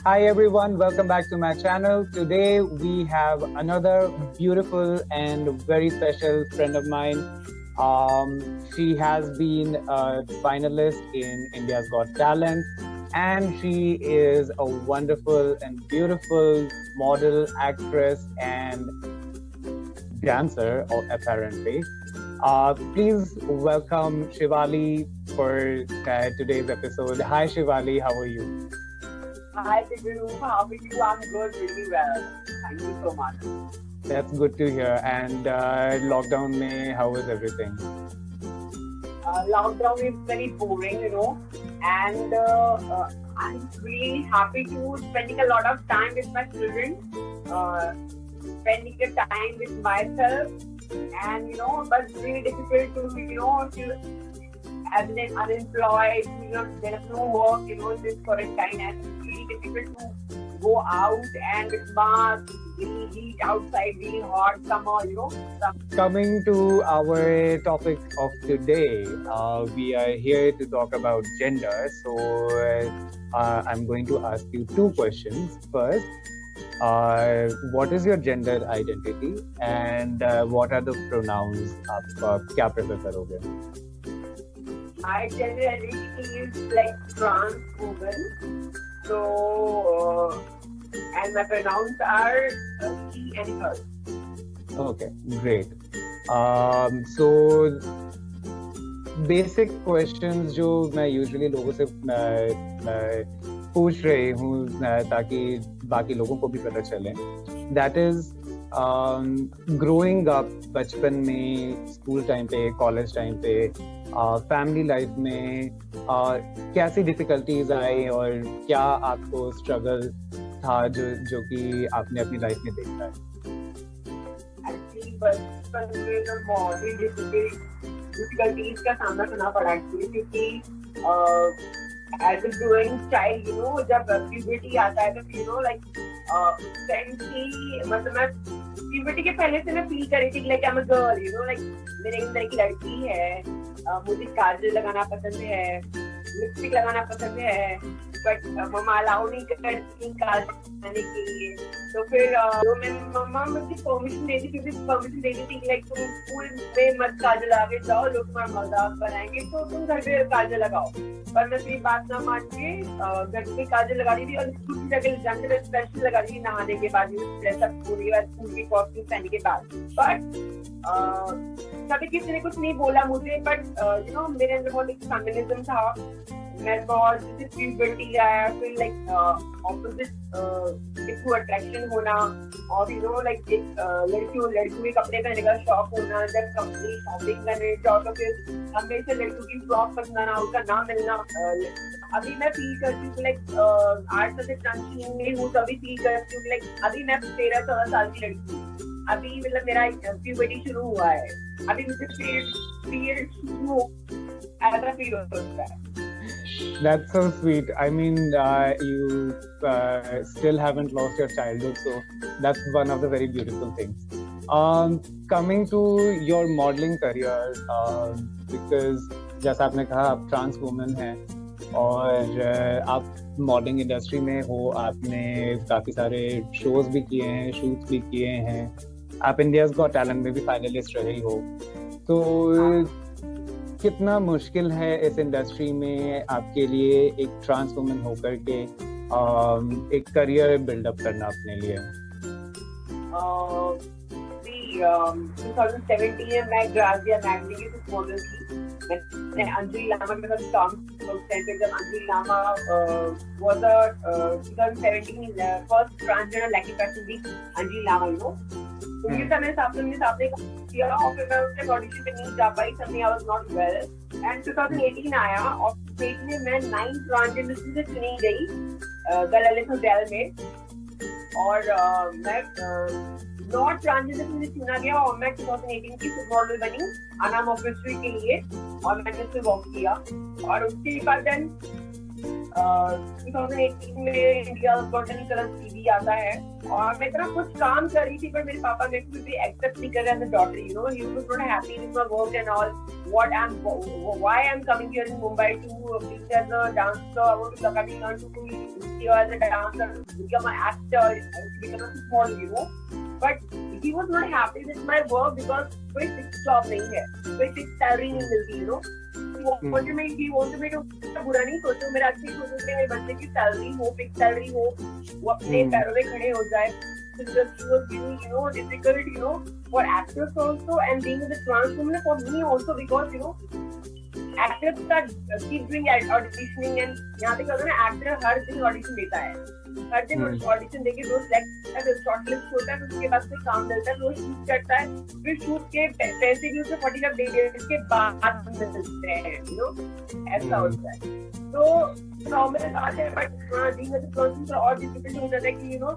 Hi everyone, welcome back to my channel. Today we have another beautiful and very special friend of mine. She has been a finalist in India's Got Talent, and she is a wonderful and beautiful model, actress, and dancer, apparently. Please welcome Shivali for today's episode. Hi Shivali, how are you? Hi, Tibu. How are you? I'm good, really well. Thank you so much. That's good to hear. And lockdown mein, how was everything? Lockdown is very boring. And I'm really happy to spending a lot of time with my children, uh, spending a time with myself, and but it's really difficult to as an unemployed, there's no work, this quarantine, and it's really difficult to go out and with masks, really heat outside, really hot summer. Coming to our topic of today, we are here to talk about gender. So I'm going to ask you two questions. First, what is your gender identity and what are the pronouns? आप क्या prefer करोगे? My gender identity is like trans woman. So, and my pronouns are she and her. Okay, great. So basic questions जो मैं usually लोगों से पूछ रही हूँ ताकि बाकी लोगों को भी पता चले दैट इज ग्रोइंग अप बचपन में स्कूल टाइम पे कॉलेज टाइम पे फैमिली लाइफ में कैसी डिफिकल्टीज आई और क्या आपको स्ट्रगल था जो कि आपने अपनी लाइफ में देखा है एक्चुअली बचपन में तो बहुत ही डिफिकल्टीज का सामना करना पड़ा एक्चुअली क्योंकि एज अ ग्रोइंग चाइल्ड जब प्यूबर्टी आता है तो लाइक उस टाइम की मतलब मैं प्यूबर्टी के पहले से मैं फील कर रही थी like I am a girl like मेरे अंदर की लड़की है मुझे काजल लगाना पसंद है लिपस्टिक लगाना पसंद है बट मम्मा अलाउ नहीं करती काजल लगाने के लिए तो फिर मम्मा मुझे परमिशन देती क्योंकि परमिशन देती थी लाइक तुम स्कूल में मत काजल लगा जाओ लोग तुम्हारा मजाक बनाएंगे तो तुम घर पे काजल लगाओ पर मैं अपनी बात ना मान के घर पे काजल लगा दी थी और स्कूल की जगह जाने में स्पेशल लगा दी नहाने के बाद पूरी बार स्कूल की कॉस्ट्यूम पहनने के बाद बट कभी किसी ने कुछ नहीं बोला मुझे बट मेरे अंदर बहुत एक फेमिनिज्म था मैं बहुत जैसे प्यूबर्टी आया फिर लाइक ऑपोजिट एक अट्रैक्शन होना और लाइक एक लड़कियों के कपड़े पहनने का शौक होना जब कपड़े शॉपिंग करने जाओ तो फिर हमेशा लड़कियों की फ्रॉक पसंद आना उसका नाम मिलना अभी मैं फील करती हूँ लाइक 8 से ट्रांसलेशन में हूँ तो अभी फील करती हूँ लाइक अभी मैं 13-14 साल की लड़की हूँ अभी मतलब मेरा प्यूबर्टी शुरू हुआ है अभी मुझे पीरियड शुरू ऐसा फील होता है That's so sweet. I mean, you still haven't lost your childhood, so that's one of the very beautiful things. Coming to your modeling career, because जैसा आपने कहा आप ट्रांस वुमन हैं और आप मॉडलिंग इंडस्ट्री में हो आपने काफ़ी सारे शोज भी किए हैं शूट्स भी किए हैं आप इंडियाज़ गॉट टैलेंट में भी फाइनलिस्ट रही हो तो कितना मुश्किल है इस इंडस्ट्री में आपके लिए एक ट्रांस वुमन होकर के एक करियर बिल्डअप करना अपने लिए 2017 में मैं ग्राजिया मैगनी की मॉडल थी मैंने अंजलि लामा के साथ काम किया जब Anjali Lama was 2017 first transgender lucky fashion week Anjali Lama उनके साथ मेरे सामने किया और फिर मैं उसके ऑडिशन पे नहीं जा पाई something I was not well and 2018 आया और स्टेट में मैं 9 ट्रांसजेंडर से चुनी गई द ललित होटल में और मैं नॉट ट्रांसजेंडर से चुना गया और मैं 2018 की सुपर मॉडल बनी अनाम ऑफिसरी के लिए और मैंने उसमें वर्क किया और उसके बाद देन 2018 में इंडिया गॉट टैलेंट टीवी आता है और मैं इतना कुछ काम कर रही थी पर मेरे पापा मेरे को भी एक्सेप्ट नहीं कर रहे as a daughter he was not happy with my work and all why I'm coming here in Mumbai to be as a dancer I want to learn to he was a dancer, to become an actor, to become a model, you know. But he was not happy with my work because कोई fixed job नहीं है, कोई fixed salary नहीं मिलती, you know. He wanted me to बुरा नहीं सोचो, मेरा अच्छा ही सोचो कि मेरे बच्चे की सैलरी हो, फिक्स सैलरी हो, वो अपने पैरों पे खड़े हो जाए. So just was really, you know, difficult, you know, for actors also, and being a trans woman for me also, because, you know, actors start keep doing auditioning, and यहाँ पे क्या होता है ना, actor हर दिन audition देता है, हर दिन audition देके वो select होता है, shortlist होता है, फिर उसके बाद फिर काम मिलता है, फिर वो shoot करता है, फिर shoot के पैसे भी उसे 45 days के बाद मिलते हैं, you know, ऐसा होता है. तो नॉर्मल बात है, बट being a person तो और difficult हो जाता है कि, you know,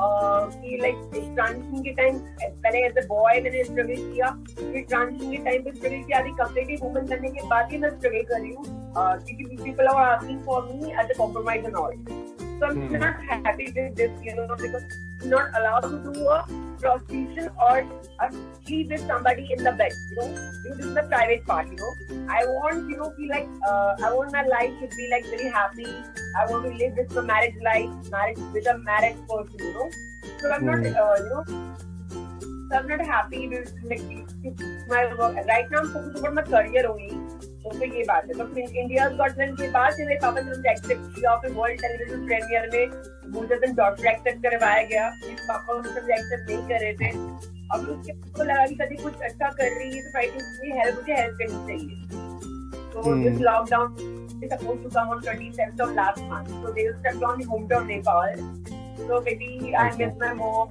कि like ट्रांजिशन के टाइम पहले एज अ बॉय मैंने स्ट्रगल किया, फिर ट्रांजिशन के टाइम पे स्ट्रगल किया, अभी कंप्लीटली वुमन बनने के बाद ही मैं स्ट्रगल कर रही हूँ, क्योंकि people are asking for me as a compromise and all. So I'm not happy with this, you know, because I'm not allowed to do a prostitution or sleep with somebody in the bed, you know, because this is the private part, you know. I want, you know, feel like I want my life to be like very happy. I want to live with a marriage life, marriage with a married person, you know. So I'm not, you know, so I'm not happy with like my work. Right now I'm focused on my career only. तो फिर ये बात है. तो फिर India got talent के बाद मेरे पापा ने मुझे एक्सेप्ट किया, फिर वर्ल्ड टेलीविजन प्रीमियर में मुझे डॉक्टर एक्सेप्ट करवाया गया. मेरे पापा मुझे एक्सेप्ट नहीं कर रहे थे. अब उसके को लगा कि कभी कुछ अच्छा कर रही है तो फाइटिंग मुझे हेल्प करनी चाहिए. तो this lockdown is supposed to come on 27th of last month, so they will shut down the hometown Nepal. So maybe I miss my mom,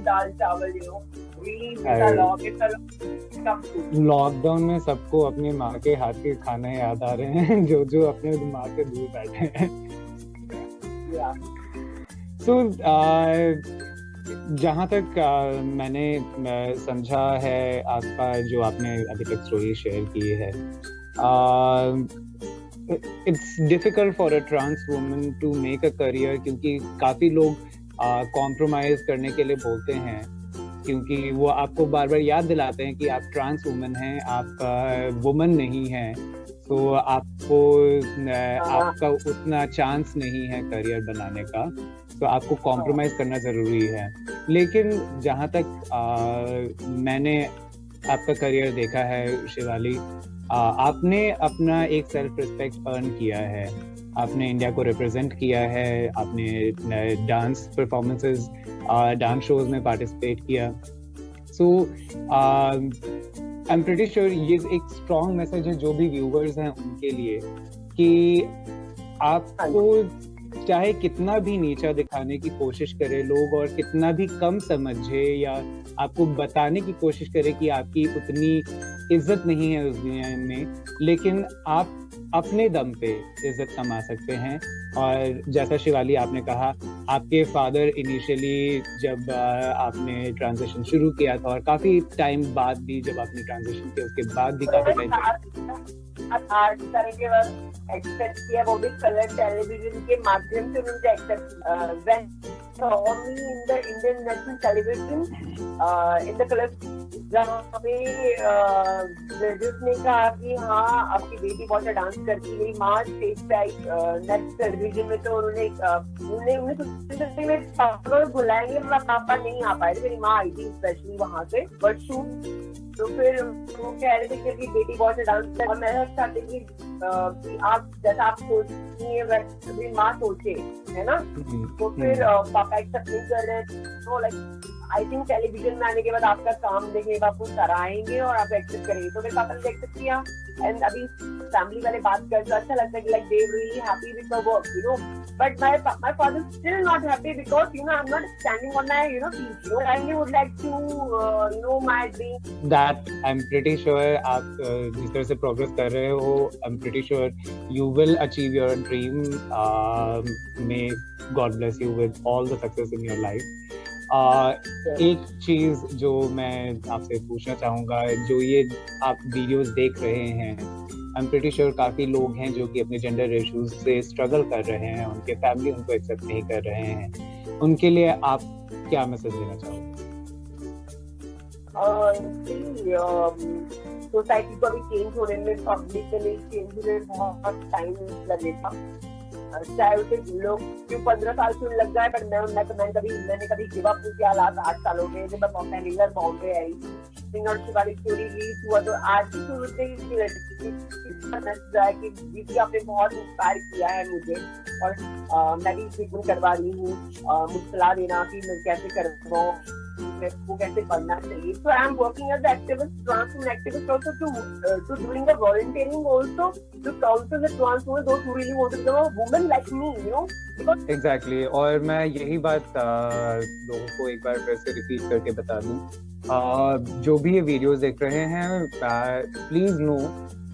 dal chawal, you know, really miss a lot. It's a lot. Lockdown में सबको अपनी माँ के हाथ के खाने याद आ रहे हैं, जो अपने माँ के दूर बैठे हैं. So जहाँ तक मैंने समझा है आपका, जो आपने अभी तक स्टोरी शेयर की है, it's difficult for a trans woman to make a career, क्योंकि काफी लोग कॉम्प्रोमाइज करने के लिए बोलते हैं, क्योंकि वो आपको बार बार याद दिलाते हैं कि आप ट्रांस वुमन हैं, आप वुमन नहीं हैं, तो आपका उतना चांस नहीं है करियर बनाने का, तो आपको कॉम्प्रोमाइज करना जरूरी है. लेकिन जहाँ तक मैंने आपका करियर देखा है शिवाली, आपने अपना एक सेल्फ रिस्पेक्ट अर्न किया है, आपने इंडिया को रिप्रेजेंट किया है, आपने डांस परफॉर्मेंसेस, डांस शोज में पार्टिसिपेट किया. सो आई एम प्रीटी श्योर ये एक स्ट्रॉन्ग मैसेज है जो भी व्यूअर्स हैं उनके लिए, कि आपको चाहे कितना भी नीचा दिखाने की कोशिश करे लोग, और कितना भी कम समझे या आपको बताने की कोशिश करे कि आपकी उतनी इज्जत नहीं है उस दुनिया में, लेकिन आप अपने दम पे इज्जत कमा सकते हैं. और जैसा शिवाली आपने कहा, आपके फादर इनिशियली जब आपने ट्रांजिशन शुरू किया था, और काफी टाइम बाद भी जब आपने ट्रांजिशन किया उसके बाद भी काफी टाइम एक्सेप्ट किया, वो भी कलर टेलीविजन के माध्यम से मुझे accept in the Indian national television in the color, जहाँ पे जजेस ने कहा कि हाँ आपकी बेटी बहुत डांस करती है. माँ स्टेज पे आई नेशनल टेलीविजन में, तो उन्हें पापा को बुलाएंगे, मेरा पापा नहीं आ पाए थे, मेरी माँ आई थी स्पेशली वहाँ से बट शूट. तो फिर वो कह रहे थे कि बेटी बहुत डांस कर, और मैं चाहती थी कि आप जैसा आप सोचती है वैसे मेरी माँ सोचे, है ना. तो फिर पापा एक्सेप्ट नहीं कर रहे. तो लाइक आई थिंक टेलीविजन में आने के बाद आपका काम देखने के बाद आपको सराहेंगे और आप एक्सेप्ट करेंगे. तो मेरे पापा ने एक्सेप्ट किया, एंड अभी फैमिली वाले बात कर तो अच्छा लगता है कि like they really happy with the work, you know. But my father still not happy because you know I am not standing on my you know feet, you know. I would like to you know my dream that I am pretty sure आप जिस तरह से progress कर रहे हो, I am pretty sure you will achieve your dream. May God bless you with all the success in your life. एक चीज जो मैं आपसे पूछना चाहूंगा, जो ये आप वीडियोस देख रहे हैं, आई एम प्रीटी श्योर काफी लोग हैं जो कि अपने जेंडर इश्यूज से स्ट्रगल कर रहे हैं, उनके फैमिली उनको एक्सेप्ट नहीं कर रहे हैं, उनके लिए आप क्या मैसेज देना चाहोगे? सोसाइटी को अभी चेंज होने में, पब्लिक के लिए चेंज होने में बहुत टाइम लगेगा. चाहे उसे लोग क्यों 15 साल क्यों लग जाए, पर मैंने कभी गिव अप नहीं किया। लास्ट 8 सालों में जब मैं पहली बार बॉम्बे आई, सिंगर शिवाली स्टोरी रिलीज हुआ, तो आज की शुरू से ही कि दीदी आपने बहुत इंस्पायर किया है मुझे, और मैं भी ट्रीटमेंट करवा रही हूँ, मुझे सलाह देना कि मैं कैसे करवाऊँ, वो कैसे करना चाहिए। So I am working as an activist, trans activist also, to doing the volunteering also, to counsel the trans women, those who really want to become a woman like me, you know. Because Exactly. और मैं यही बात लोगों को एक बार फिर से repeat करके बता दूं, जो भी ये वीडियोस देख रहे हैं, प्लीज नो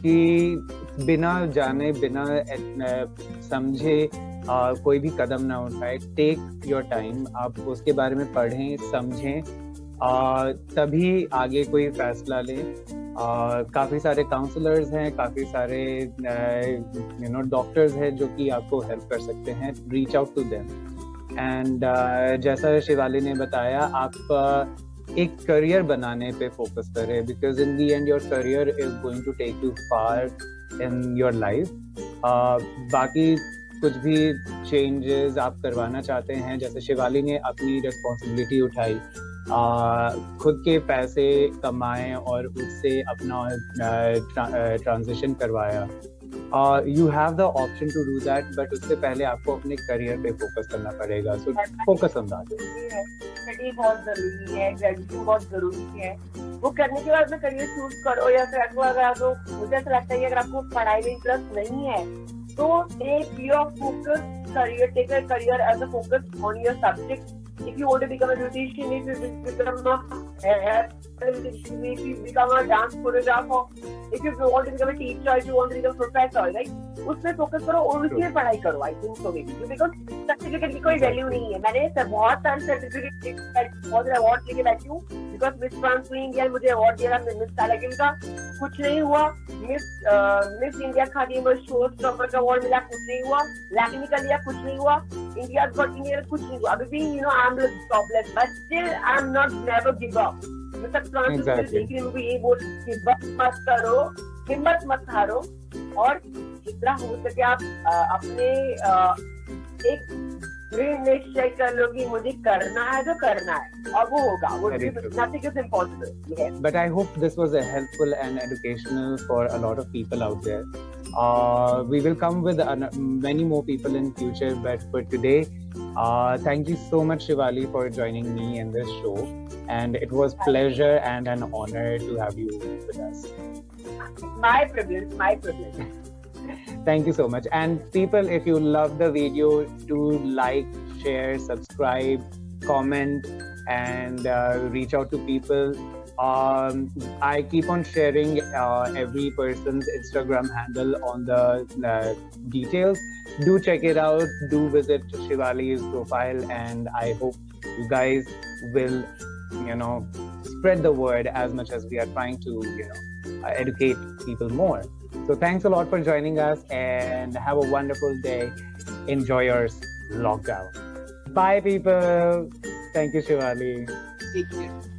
कि बिना जाने बिना समझे कोई भी कदम ना उठाए। टेक योर टाइम, आप उसके बारे में पढ़ें, समझें, तभी आगे कोई फैसला लें। काफ़ी सारे काउंसलर्स हैं, काफ़ी सारे डॉक्टर्स हैं जो कि आपको हेल्प कर सकते हैं। Reach out to them. And जैसा शिवाली ने बताया, आप एक करियर बनाने पे फोकस करें, because in the end your career is going to take you far in your life. बाकी कुछ भी चेंजेस आप करवाना चाहते हैं, जैसे शिवाली ने अपनी रिस्पॉन्सिबिलिटी उठाई, खुद के पैसे कमाए और उससे अपना ट्रांजिशन करवाया, you have the option to do that, but उससे पहले आपको अपने करियर पे फोकस करना पड़ेगा। So focus on that. Study बहुत जरूरी है, ग्रेजुएशन बहुत जरूरी है। वो करने के बाद में करियर चूज करो, या फिर आपको अगर मुझे ऐसा लगता है कि अगर आपको पढ़ाई में इंटरेस्ट नहीं है, तो take your focus career, take a career as a focus on your subject. If you want to become a beautician, if you become a hair, if you become a dance choreographer, if you want to become a teacher, if you want to become a professor, right? उसमें focus करो और उसी में पढ़ाई करो। I think so maybe, because certificate की कोई value नहीं है। मैंने बहुत सारे सर्टिफिकेट, बहुत सारे अवार्ड लेके बैठी हूँ, बिकॉज मिस ट्रांस इंडिया मुझे अवार्ड दिया था, मिस लेकिन का कुछ नहीं हुआ। मिस इंडिया खादी में शो स्टॉपर का अवार्ड मिला, कुछ नहीं हुआ। लैटिन का लिया, कुछ नहीं हुआ। इंडिया गॉट इंडिया, कुछ नहीं हुआ। अभी भी I am topless, but still I am not never give up. मतलब ट्रांस देखने में यही बोल, गिव अप मत करो, हिम्मत मत हारो, और जितना हो सके आप अपने एक दृढ़ निश्चय कर लो कि मुझे करना है तो करना है, और वो होगा। वो nothing is impossible. Yes. But I hope this was helpful and educational for a lot of people out there. We will come with many more people in future, but for today, thank you so much, Shivali, for joining me in this show, and it was pleasure and an honor to have you with us. My privilege, my privilege. Thank you so much. And people, if you love the video, do like, share, subscribe, comment, and reach out to people. I keep on sharing every person's Instagram handle on the details. Do check it out. Do visit Shivali's profile, and I hope you guys will, spread the word as much as we are trying to, educate people more. So thanks a lot for joining us, and have a wonderful day. Enjoy your lockdown. Bye, people. Thank you, Shivali. Take care.